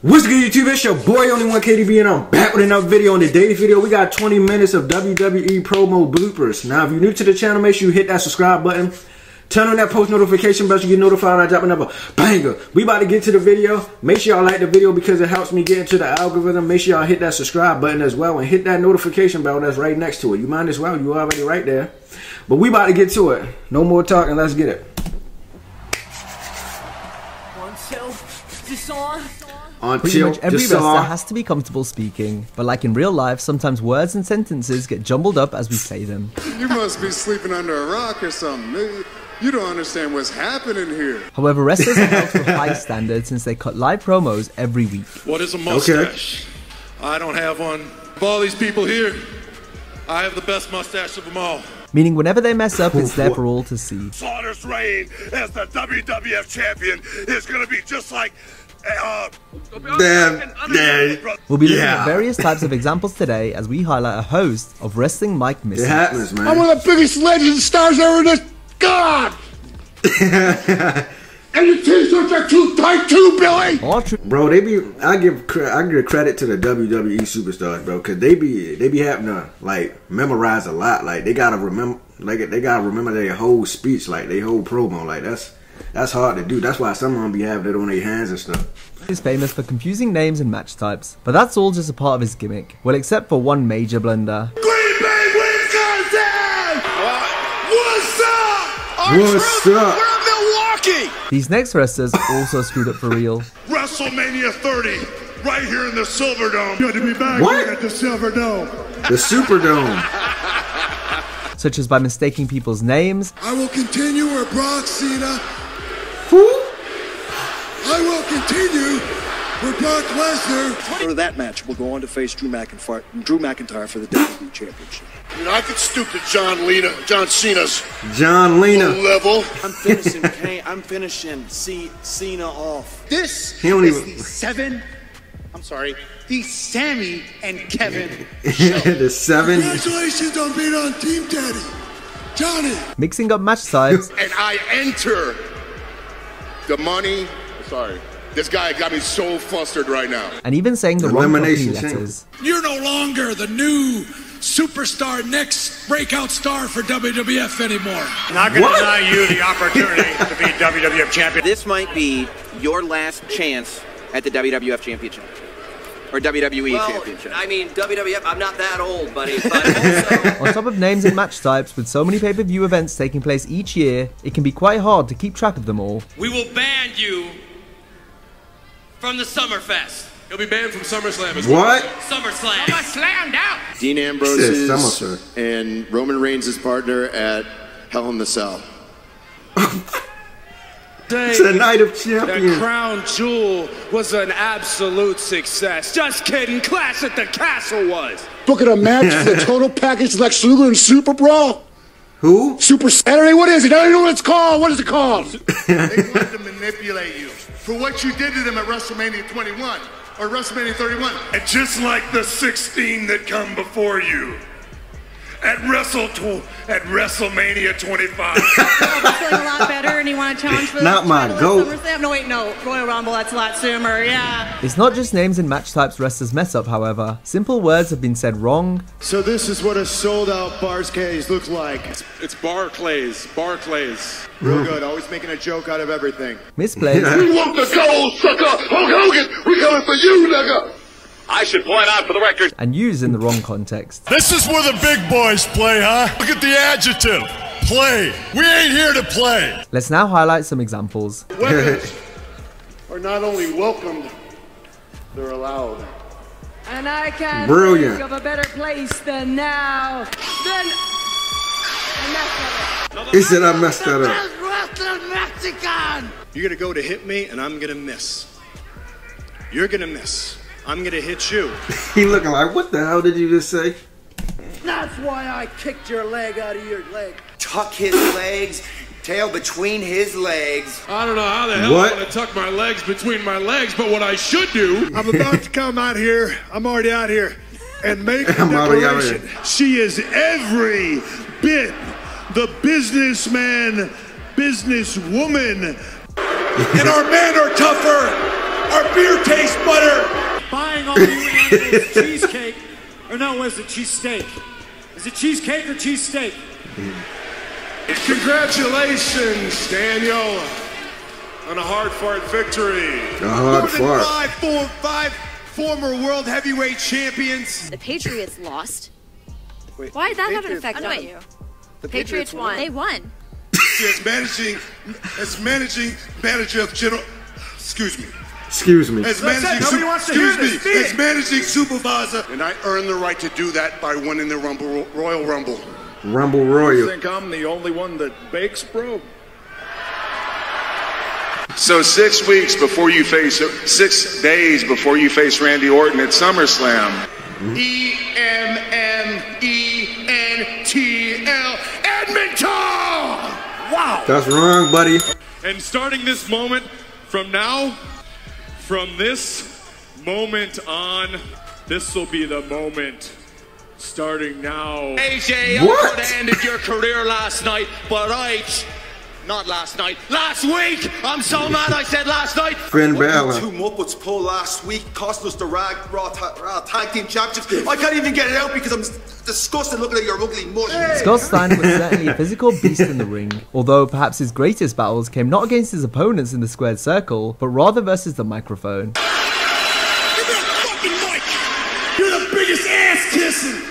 What's good, YouTube? It's your boy Only One KDB, and I'm back with another video. In today's video, we got 20 minutes of WWE promo bloopers. Now, if you're new to the channel, make sure you hit that subscribe button. Turn on that post notification bell so you get notified when I drop another banger. We about to get to the video. Make sure y'all like the video because it helps me get into the algorithm. Make sure y'all hit that subscribe button as well and hit that notification bell that's right next to it. You might as well. You already right there. But we about to get to it. No more talking. Let's get it. Pretty much every wrestler has to be comfortable speaking, but like in real life, sometimes words and sentences get jumbled up as we say them. You must be sleeping under a rock or something. You don't understand what's happening here. However, wrestlers are held to a high standard since they cut live promos every week. What is a mustache? Okay. I don't have one. Of all these people here, I have the best mustache of them all. Meaning whenever they mess up, it's there for all to see. Slaughter's reign as the WWF champion is going to be just like... We'll be looking at various types of examples today as we highlight a host of wrestling mic misses. It happens, man. I'm one of the biggest legends and stars ever in this. God! And your t-shirts are too tight too, Billy! Bro, they be... I give credit to the WWE superstars, bro, because they be having to, like, memorize a lot. Like, they gotta remember... Like, they gotta remember their whole speech, like, their whole promo. Like, that's hard to do. That's why some of them be having it on their hands and stuff. He's famous for confusing names and match types, but that's all just a part of his gimmick. Well, except for one major blunder. Green Bay, Wisconsin! What's up? What's up? We're in Milwaukee! These next wrestlers also screwed up for real. WrestleMania 30, right here in the Silverdome. Good to be back here at the Silverdome. The Superdome. Such as by mistaking people's names. I will continue where Brock Cena. Who? I will continue where Brock Lesnar. After that match, we'll go on to face Drew McIntyre for the WWE Championship. You know, I could stoop to John Cena's level. I'm finishing Cena off. This he don't is even... the Sammy and Kevin show. The 7. Congratulations on being on Team Daddy, Johnny. Mixing up match types. And I enter the money. Sorry. This guy got me so flustered right now. And even saying the wrong company letters. You're no longer the new superstar, next breakout star for WWF anymore. Not going to deny you the opportunity to be WWF champion. This might be your last chance at the WWF championship. Or WWE championship. I mean, WWF, I'm not that old, buddy. But also... On top of names and match types, with so many pay-per-view events taking place each year, it can be quite hard to keep track of them all. We will ban you from the Summerfest. He'll be banned from SummerSlam as well. What? SummerSlam. SummerSlammed out. Dean Ambrose and Roman Reigns' partner at Hell in the Cell. It's a night of champions. The crown jewel was an absolute success. Just kidding. Clash at the Castle was. Booking a match for the total package Lex Luger and Super Brawl. Who? Super Saturday? What is it? I don't even know what it's called. What is it called? They wanted to manipulate you for what you did to them at WrestleMania 21 or WrestleMania 31. And just like the 16 that come before you. At WrestleMania 25. Feeling a lot better, and you want to challenge for the not my goat. No, wait, no. Royal Rumble, that's a lot sooner, yeah. It's not just names and match types wrestlers mess up, however. Simple words have been said wrong. So this is what a sold-out Barclays looks like. It's Barclays. Real good. Always making a joke out of everything. Misplaced. We want the gold, sucker! Hulk Hogan! We coming for you, nigga! I should point out for the record. And used in the wrong context. This is where the big boys play, huh? Look at the adjective. Play. We ain't here to play. Let's now highlight some examples. Weapons are not only welcomed, they're allowed. And I can't think of a better place than now. He said I messed that up. Mexican. You're gonna go to hit me, and I'm gonna miss. You're gonna miss. I'm gonna hit you. He looking like, what the hell did you just say? That's why I kicked your leg out of your leg. Tuck his legs, tail between his legs. I don't know how the hell I'm gonna tuck my legs between my legs, but what I should do... I'm about to come out here. I'm already out here. And make a declaration. She is every bit the businessman, businesswoman. And our men are tougher. Our beer tastes better. all you animals cheesecake, or no, what is it, cheesesteak? Is it cheesecake or cheesesteak? Congratulations, Daniel, on a hard-fought victory. A hard fart. Five former world heavyweight champions. The Patriots lost. Wait, why did that have an effect on you? The Patriots won. They won. As managing manager of general. Excuse me. Excuse me. As managing supervisor, and I earned the right to do that by winning the Royal Rumble. Rumble Royal. You think I'm the only one that bakes, bro? So 6 weeks before you face, 6 days before you face Randy Orton at SummerSlam. EMMENTL Edmonton! Wow! That's wrong, buddy. And starting this moment from now, from this moment on, this will be the moment. Starting now. AJ, I could have ended your career last night, but not last night, last week! I'm so mad I said last night! Finn Balor. Two Muppets pull last week, cost us the Raw Tag Team Championships. I can't even get it out because I'm disgusted looking at your ugly mush. Scott Steiner was certainly a physical beast in the ring, although perhaps his greatest battles came not against his opponents in the squared circle, but rather versus the microphone. Give me a fucking mic! You're the biggest ass-kissing,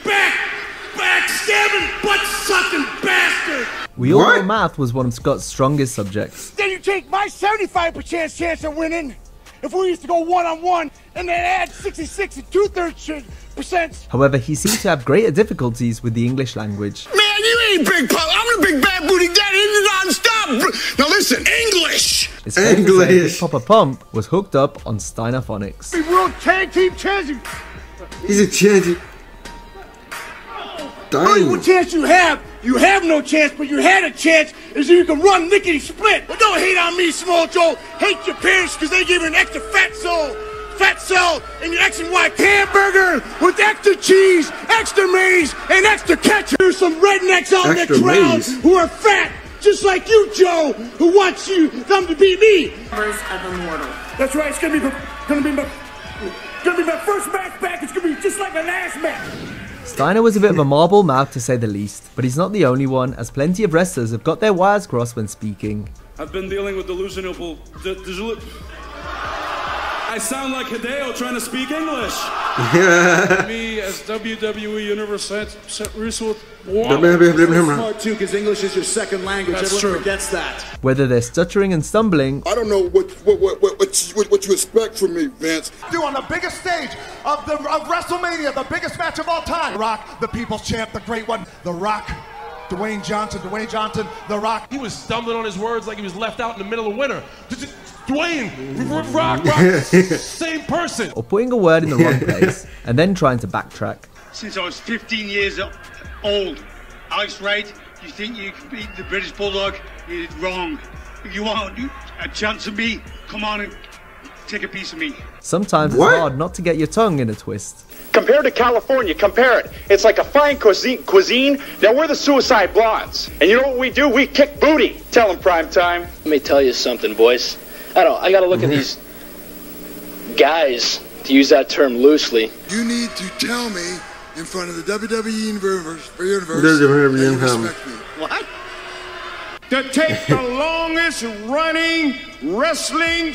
backstabbing, butt-sucking bastard! We all know math was one of Scott's strongest subjects. Then you take my 75% chance of winning if we used to go one-on-one and then add 66 and 2/3%. However, he seemed to have greater difficulties with the English language. Man, you ain't Big Pop. I'm the big bad booty daddy non-stop. Now listen, English. It's fair to say Big Papa Pump was hooked up on Steiner phonics. World Tag Team Champion. He's a champion. Only what chance you have no chance, but you had a chance is you can run lickety split. But don't hate on me, Small Joe. Hate your parents because they gave you an extra fat cell and your X and Y hamburger with extra cheese, extra mayonnaise, and extra ketchup. There's some rednecks out in the crowd who are fat, just like you, Joe, who wants them to beat me. Members of Immortal. That's right. It's gonna be my first match back. It's gonna be just like my last match. Steiner was a bit of a marble mouth to say the least, but he's not the only one, as plenty of wrestlers have got their wires crossed when speaking. I've been dealing with delusional... I sound like Hideo trying to speak English. Me as WWE Universe Resource. Smart too, because English is your second language. That's Everyone true. forgets that. Whether they're stuttering and stumbling, I don't know what you expect from me, Vince. Do on the biggest stage of WrestleMania, the biggest match of all time. Rock, the People's Champ, the great one. The Rock, Dwayne Johnson, The Rock. He was stumbling on his words like he was left out in the middle of winter. Dwayne, Rock, same person. or putting a word in the wrong place, and then trying to backtrack. Since I was 15 years old, Alex Wright, you think you can beat the British Bulldog? You're wrong. If you want a chance of me, come on and take a piece of me. Sometimes it's hard not to get your tongue in a twist. Compared to California, compare it. It's like a fine cuisine. Now we're the Suicide Blondes. And you know what we do? We kick booty. Tell them, prime time. Let me tell you something, boys. I gotta look at these guys, to use that term loosely. You need to tell me in front of the WWE universe What? To take the longest running wrestling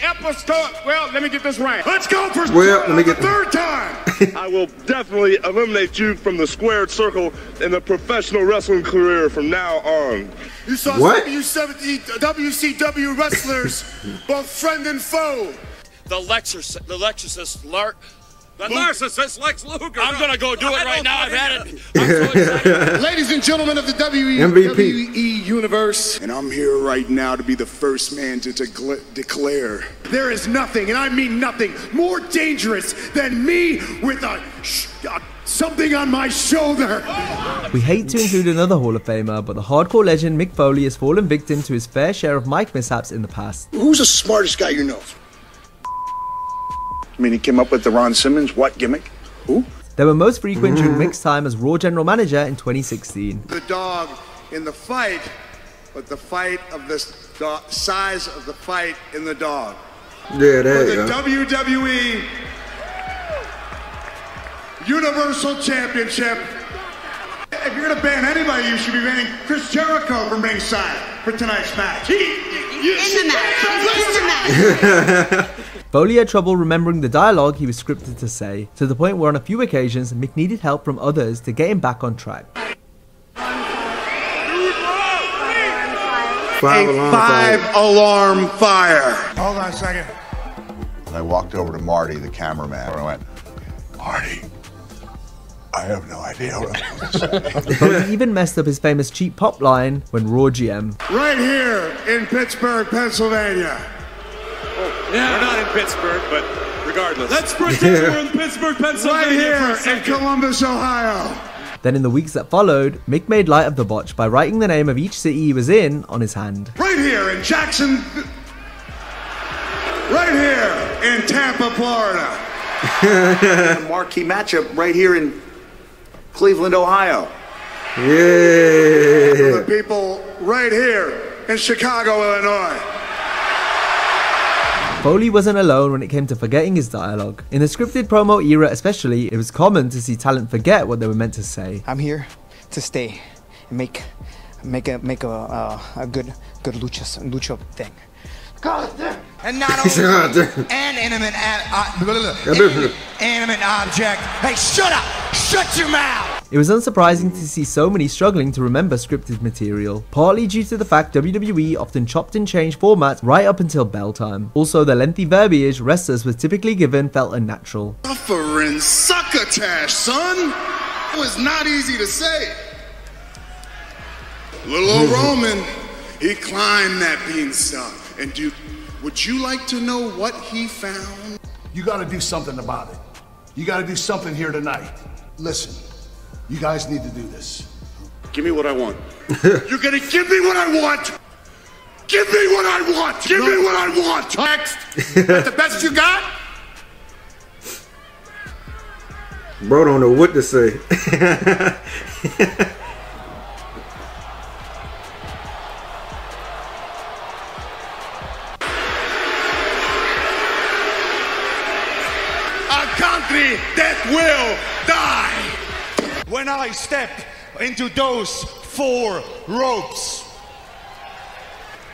episode. Well, let me get this right. Let's go for the third time. I will definitely eliminate you from the squared circle in the professional wrestling career from now on. You saw WCW wrestlers, both friend and foe. The narcissist Lex Luger. I'm gonna go do it right now. I've had it. I'm so excited. Ladies and gentlemen of the WWE Universe. And I'm here right now to be the first man to declare. There is nothing, and I mean nothing, more dangerous than me with something on my shoulder. We hate to include another Hall of Famer, but the hardcore legend Mick Foley has fallen victim to his fair share of mic mishaps in the past. Who's the smartest guy you know? I mean, he came up with the Ron Simmons what gimmick? Who? They were most frequent during Mick's time as Raw General Manager in 2016. The dog in the fight, but the fight of the size of the fight in the dog. Yeah, there you go. For the WWE Universal Championship. If you're going to ban anybody, you should be banning Chris Jericho from ringside for tonight's match. In the match. Foley had trouble remembering the dialogue he was scripted to say, to the point where on a few occasions Mick needed help from others to get him back on track. Five-alarm fire. Hold on a second. I walked over to Marty, the cameraman, and I went, Marty, I have no idea what I'm going to say. Foley even messed up his famous cheap pop line when Raw GM. Right here in Pittsburgh, Pennsylvania. Yeah. We're not in Pittsburgh, but regardless. Let's pretend we're in Pittsburgh, Pennsylvania. Right here in Columbus, Ohio. Then in the weeks that followed, Mick made light of the botch by writing the name of each city he was in on his hand. Right here in Jackson. Right here in Tampa, Florida. A marquee matchup right here in Cleveland, Ohio. Yeah. For the people right here in Chicago, Illinois. Foley wasn't alone when it came to forgetting his dialogue. In the scripted promo era especially, it was common to see talent forget what they were meant to say. I'm here to stay and make a good lucha thing. God damn. And not only an inanimate object. Hey, shut up! Shut your mouth! It was unsurprising to see so many struggling to remember scripted material, partly due to the fact WWE often chopped and changed formats right up until bell time. Also, the lengthy verbiage wrestlers were typically given felt unnatural. Suffering succotash, son. It was not easy to say. Little old Roman, he climbed that beanstalk. And dude, would you like to know what he found? You got to do something about it. You got to do something here tonight. Listen, you guys need to do this. Give me what I want. You're gonna give me what I want. Give me what I want. Give me what I want. Next. That's the best you got? Bro don't know what to say. Country that will die. When I step into those 4 ropes.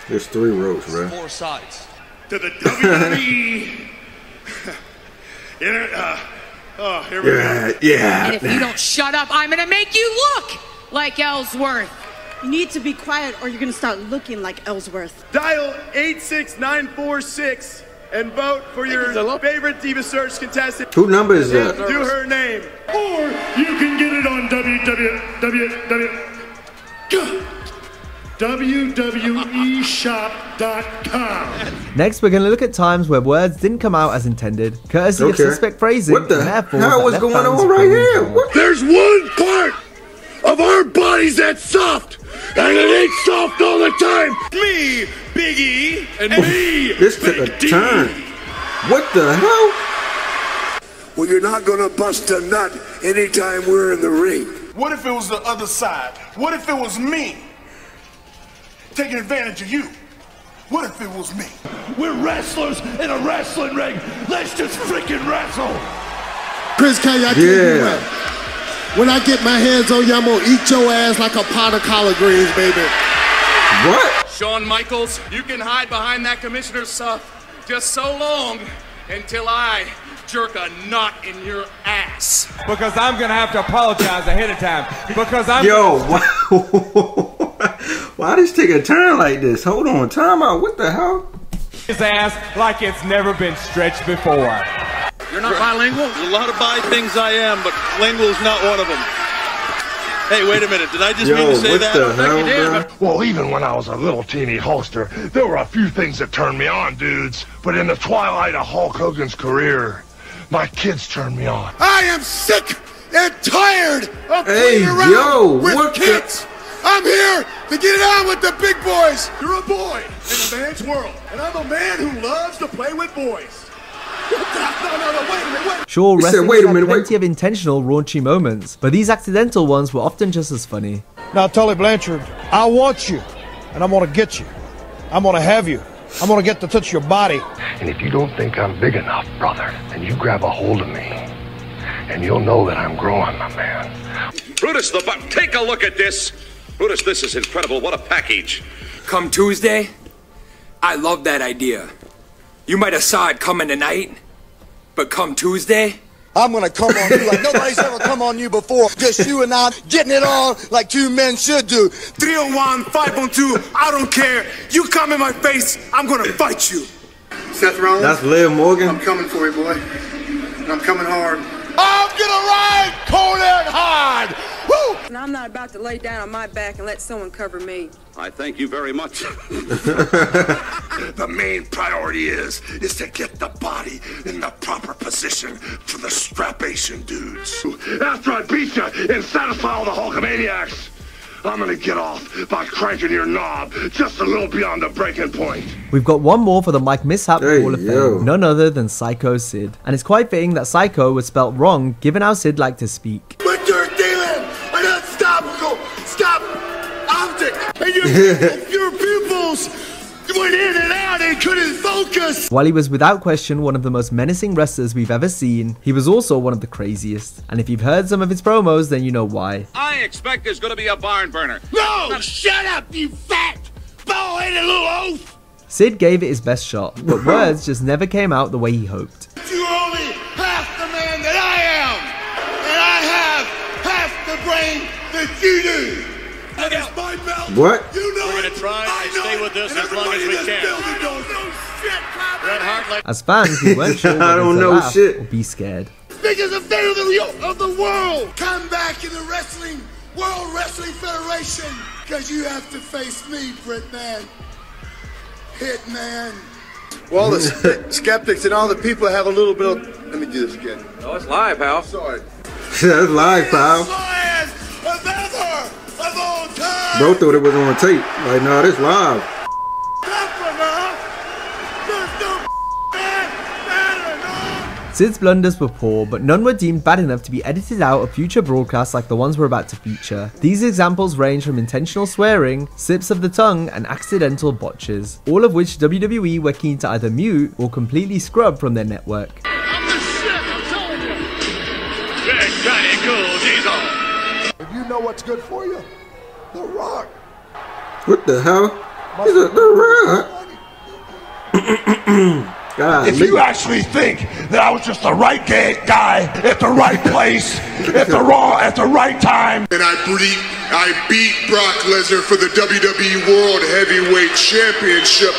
There's 3 ropes, right? 4 sides. To the WWE. Here we go. Yeah. And if you don't shut up, I'm gonna make you look like Ellsworth. You need to be quiet or you're gonna start looking like Ellsworth. Dial 86946 and vote for your favorite Diva Search contestant. Who number is that? Do her name. Or you can get it on WWEshop.com. Next, we're going to look at times where words didn't come out as intended, courtesy of suspect phrasing. What the hell was going on right here? There's one part of our bodies that's soft, and it ain't soft all the time. Me, Big E, and me, This took a turn. What the hell? Well, you're not gonna bust a nut anytime we're in the ring. What if it was the other side? What if it was me taking advantage of you? What if it was me? We're wrestlers in a wrestling ring. Let's just freaking wrestle. Chris, can I tell you what? When I get my hands on you, I'm gonna eat your ass like a pot of collard greens, baby. What? Shawn Michaels, you can hide behind that commissioner's stuff just so long until I jerk a knot in your ass. Because I'm gonna have to apologize ahead of time. Because I'm why this take a turn like this? Hold on, time out. What the hell? His ass like it's never been stretched before. You're not bilingual? There's a lot of bi things I am, but lingual is not one of them. Hey, wait a minute. Did I just mean to say that? The hell, Well, even when I was a little teeny Hulkster, there were a few things that turned me on, dudes. But in the twilight of Hulk Hogan's career, my kids turned me on. I am sick and tired of playing around with kids. I'm here to get it on with the big boys. You're a boy in a man's world, and I'm a man who loves to play with boys. No, wait a minute. Sure, wrestling had plenty of intentional raunchy moments, but these accidental ones were often just as funny. Now, Tully Blanchard, I want you, and I'm gonna get you. I'm gonna have you. I'm gonna get to touch your body. And if you don't think I'm big enough, brother, then you grab a hold of me, and you'll know that I'm growing, my man. Brutus the Buck, take a look at this. Brutus, this is incredible. What a package. Come Tuesday, I love that idea. You might have saw it coming tonight, but come Tuesday, I'm gonna come on you like nobody's ever come on you before. Just you and I getting it on like two men should do. 3-on-1, 5-on-2, I don't care. You come in my face, I'm gonna fight you. Seth Rollins. That's Liv Morgan. I'm coming for you, boy. And I'm coming hard. I'm gonna ride cold and hard. Woo! And I'm not about to lay down on my back and let someone cover me. I thank you very much. The main priority is to get the body in the proper position for the strapation dudes. After I beat you and satisfy all the Hulkamaniacs, I'm gonna get off by cranking your knob just a little beyond the breaking point. We've got one more for the Mike Mishap Hall of Fame, none other than Psycho Sid. And it's quite fitting that Psycho was spelt wrong given how Sid liked to speak. But you're dealing an unstoppable object, and your pupils went in and out and couldn't focus. While he was without question one of the most menacing wrestlers we've ever seen, he was also one of the craziest. And if you've heard some of his promos, then you know why. I expect there's going to be a barn burner. No! Shut up, you fat, bald-headed little oaf! Sid gave it his best shot, but words just never came out the way he hoped. You're only half the man that I am, and I have half the brain that you do. That is my belt. What? You know We're going to try and stay with this as long as we can. Red Hart, As fans, we weren't sure I don't know laugh shit. or be scared. Biggest event of the world. Come back in the World Wrestling Federation, because you have to face me, Britman. Hitman. Well, the skeptics and all the people have a little bit of... Let me do this again. Oh, it's live, pal. Sorry. That's live, pal. Bro thought it was on tape. Like, no, this live. Sid's blunders were poor, but none were deemed bad enough to be edited out of future broadcasts like the ones we're about to feature. These examples range from intentional swearing, slips of the tongue, and accidental botches, all of which WWE were keen to either mute or completely scrub from their network. I'm the shit, I'm telling you. Big, Johnny, cool, Diesel. If you know what's good for you, The Rock. What the hell? He's The Rock. God, if you actually think that I was just the right guy at the right place at the right time, And I beat Brock Lesnar for the WWE World Heavyweight Championship.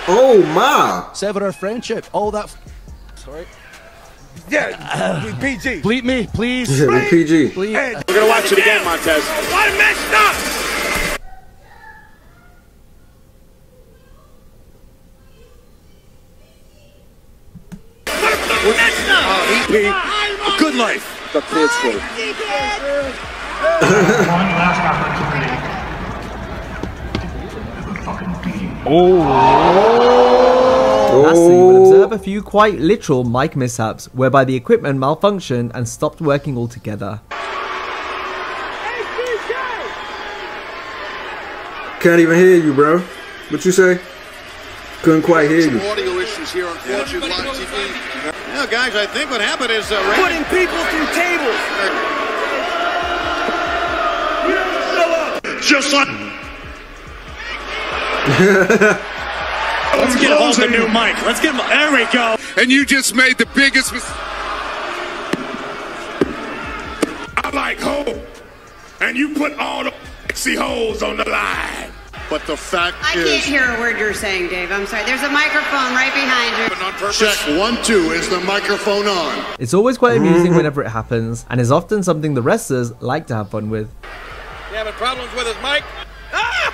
Oh my! Sever our friendship. All that. Sorry. Yeah, PG. Bleep me, please. PG. Please. Hey, We're going to watch it again, Montez. I messed up. EP, a good life. The kids for it. one last opportunity. Lastly, we'll observe a few quite literal mic mishaps, whereby the equipment malfunctioned and stopped working altogether. Can't even hear you, bro. What you say? Couldn't quite hear you. Audio issues here on Fortune Live TV. Now, guys, I think what happened is Putting people through tables. Just like. let's get hold of the new mic. Let's get. There we go. And you just made the biggest mistake. I like hope, and you put all the sexy holes on the line. But the fact I can't hear a word you're saying, Dave. I'm sorry. There's a microphone right behind you. Check 1, 2. Is the microphone on? It's always quite amusing whenever it happens, and is often something the wrestlers like to have fun with. You having problems with his mic? Ah!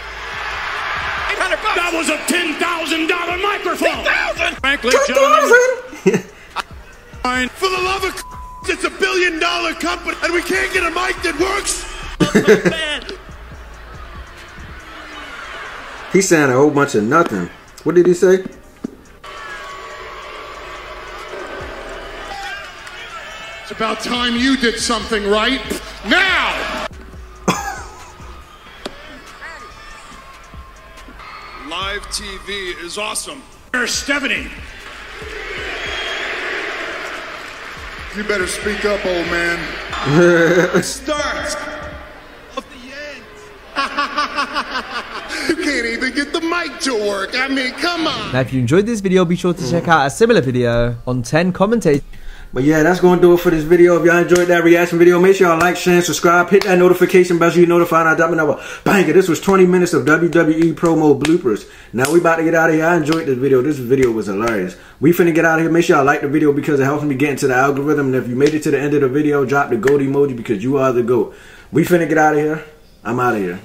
$800. That was a $10,000 microphone. 10,000. Frankly, Fine. For the love of it's $1 billion company, and we can't get a mic that works. He's saying a whole bunch of nothing. What did he say? It's about time you did something right. Now! Live TV is awesome. Here's Stephanie. You better speak up, old man. Starts. You can't even get the mic to work. I mean, come on. Now, if you enjoyed this video, be sure to check out a similar video on 10 commentators. But yeah, that's going to do it for this video. If y'all enjoyed that reaction video, make sure y'all like, share, and subscribe. Hit that notification bell so you're notified I drop another banger. This was 20 minutes of WWE promo bloopers. Now we about to get out of here. I enjoyed this video. This video was hilarious. We finna get out of here. Make sure y'all like the video because it helps me get into the algorithm. And if you made it to the end of the video, drop the GOAT emoji because you are the GOAT. We finna get out of here. I'm out of here.